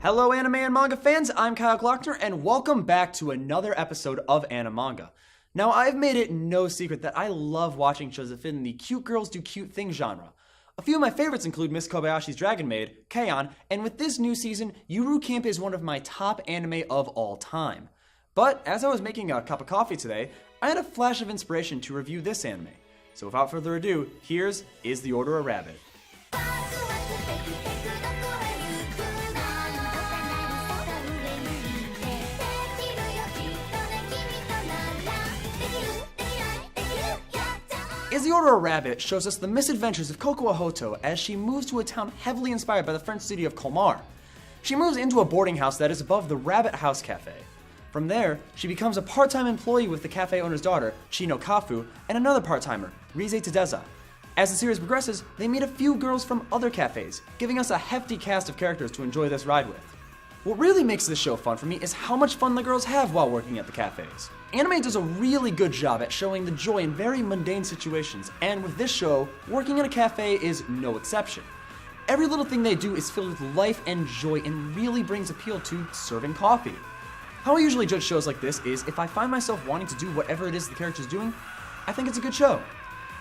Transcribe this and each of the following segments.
Hello anime and manga fans, I'm Kyle Glockner and welcome back to another episode of Animanga. Now I've made it no secret that I love watching shows that fit in the cute girls do cute things genre. A few of my favorites include Miss Kobayashi's Dragon Maid, K-On!, and with this new season, Yuru Camp is one of my top anime of all time. But as I was making a cup of coffee today, I had a flash of inspiration to review this anime. So without further ado, here's Is the Order a Rabbit? Is the Order a Rabbit shows us the misadventures of Cocoa Hoto as she moves to a town heavily inspired by the French city of Colmar. She moves into a boarding house that is above the Rabbit House Cafe. From there, she becomes a part-time employee with the cafe owner's daughter, Chino Kafu, and another part-timer, Rize Tadeza. As the series progresses, they meet a few girls from other cafes, giving us a hefty cast of characters to enjoy this ride with. What really makes this show fun for me is how much fun the girls have while working at the cafes. Anime does a really good job at showing the joy in very mundane situations, and with this show, working in a cafe is no exception. Every little thing they do is filled with life and joy and really brings appeal to serving coffee. How I usually judge shows like this is if I find myself wanting to do whatever it is the character's doing, I think it's a good show.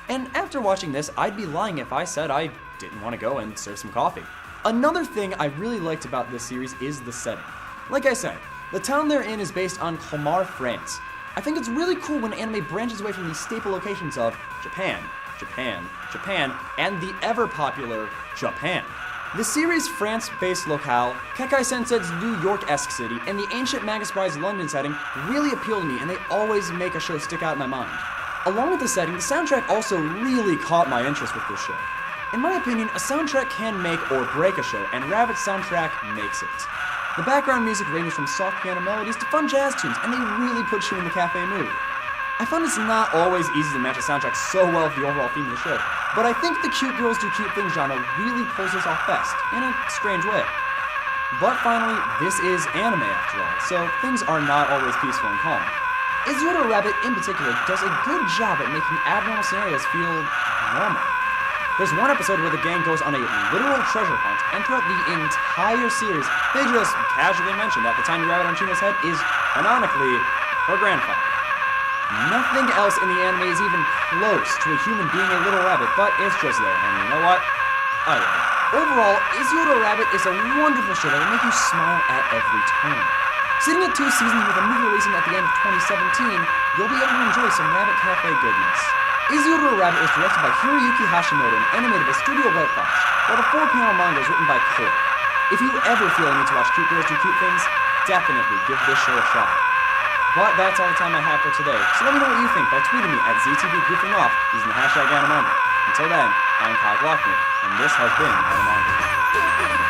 And after watching this, I'd be lying if I said I didn't want to go and serve some coffee. Another thing I really liked about this series is the setting. Like I said, the town they're in is based on Colmar, France. I think it's really cool when anime branches away from the staple locations of Japan, and the ever-popular Japan. The series' France-based locale, Kekai Sensei's New York-esque city, and the ancient Magus Bride's London setting really appeal to me, and they always make a show stick out in my mind. Along with the setting, the soundtrack also really caught my interest with this show. In my opinion, a soundtrack can make or break a show, and Rabbit's soundtrack makes it. The background music ranges from soft piano melodies to fun jazz tunes, and they really put you in the cafe mood. I find it's not always easy to match a soundtrack so well with the overall theme of the show, but I think the cute girls do cute things genre really pulls this off best, in a strange way. But finally, this is anime after all, so things are not always peaceful and calm. Is the Order a Rabbit in particular does a good job at making abnormal scenarios feel normal. There's one episode where the gang goes on a literal treasure hunt, and throughout the entire series, they just casually mention that the tiny rabbit on Chino's head is, canonically, her grandfather. Nothing else in the anime is even close to a human being a little rabbit, but it's just there, and you know what? I love it. Overall, Is the Order a Rabbit is a wonderful show that will make you smile at every turn. Sitting at 2 seasons with a movie releasing at the end of 2017, you'll be able to enjoy some Rabbit Cafe goodness. Is the Order a Rabbit is directed by Hiroyuki Hashimoto and animated by Studio White Fox, while the 4-panel manga is written by Core. If you ever feel a need to watch cute girls do cute things, definitely give this show a shot. But that's all the time I have for today, so let me know what you think by tweeting me at ZTVGoofingOff using the hashtag Animanga. Until then, I'm Kyle Glockner, and this has been Animanga.